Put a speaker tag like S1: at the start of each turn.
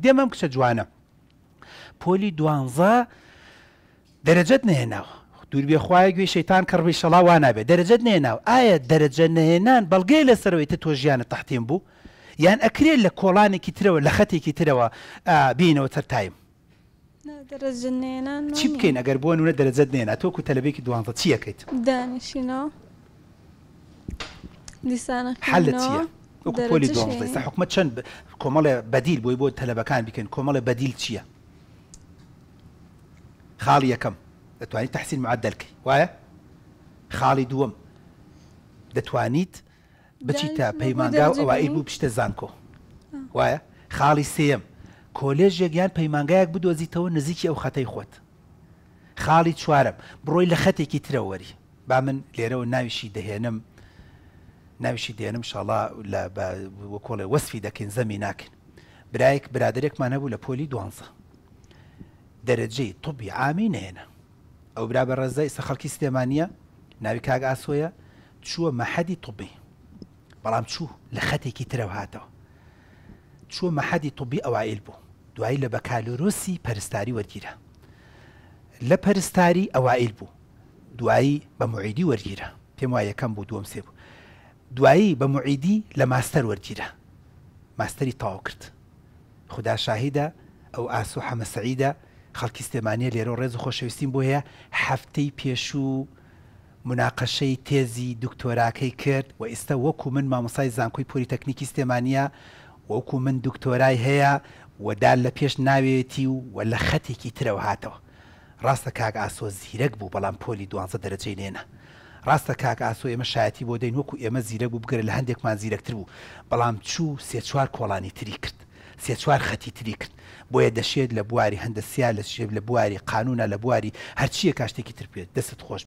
S1: دێمەم کچە جوانە پۆلی 12 دەرەجەت نهێناوە دوور بێ خوایە گوێی شەیتان کڕبی شەڵا وا نابێت دەرەجەت نهێناوە ئایا دەرەجە نهێنان بەڵگەی لەسەرەوەی تۆ ژیانە تەحتیم بوو یان ئەکرێت لە کۆڵانێکی ترەوە لە خەتێکی ترەوە بینەوە تەرتایم چی بکەین ئەگەر بۆ نونە دەرەجەت نهێنا تۆکو تەلەبێکی 12 چی ئەەکەیت
S2: دانیشینەوە دیسانە
S1: حەلت چییە وەکو پۆلی 12 حکومەت چەند کۆمەڵێ بەدیل بۆی بۆ تەلەبەکان بکەن کۆمەڵێ بەدیل چییە خاڵی یەکەم دەتوانیت تەحسین معدەلکەی وایە خاڵی دووەم دەتوانیت بچیتە پەیمانگا و ئەوائیل بوو پشتە زانکۆ وایە خاڵی سێیەم کۆلێژێک یان پەیمانگایەک بدۆزیتەوە نزیکی ئەو خەتەی خۆت خاڵی چوارەم بڕۆی لە خەتێکی ترە وەری با من لێرەوە ناویشی دەهێنم شاڵا لە وەکۆڵێ وەسفی دەکەین زەمی ناکەین برایەک برادێکمان هەبوو لە پۆلی 12 دەرەجەی طبی عامی نهێنا ئەو برا بە ڕێزای ئێستا خەڵکی سلێمانیە ناوی کاک ئاسۆیە چووە مەحەدی طبی بەڵام چوو لە خەتێکی ترەوە هاتەوە چووە مەحەدی طبی ئەوائیل بوو دوایی لە بەکالۆرۆسی پەرستاری وەرگیرە لە پەرستاری ئەوائیل بوو دوایی بە موعیدی وەرگیرە پێم وایە یەکەم بوو دووەم سێ بوو دوایی بە موعیدی لە ماستەر وەرگیرە ماستەری تەواو کرد خدا شاهیدە ئەو ئاسۆ حەمە سەعیدە خەڵکی سلێمانیە لێرە ڕێز و خۆشەویستیم بۆ هەیە هەفتەی پێشوو مناقەشەی تێزی دکتۆراکەی کرد و ئێستا وەکو من مامۆسای زانکۆی پۆلیتەکنیکی سلێمانیە وەکو من دکتۆرای هەیە وەدال لە پێش ناوێتی و لە خەتێکی ترەوە هاتەوە ڕاستە کاک ئاسۆ زیرەک بوو بەڵام پۆلی 12 دەرەجەی نێنە ڕاستە کاک ئاسۆ ئێمە شایەتی بۆ دەین وەکو ئێمە زیرەک بوو بگەرە لە هەندێکمان زیرەکتر بوو بەڵام چوو سێ چوار کۆڵانی تری کرد سێ چوار خەتی تری کرد بۆیە دەشێت لە بواری هەندەسیا لە بواری قانونە لە بواری هەرچیە کاشتێکی تر پێت دەست خۆش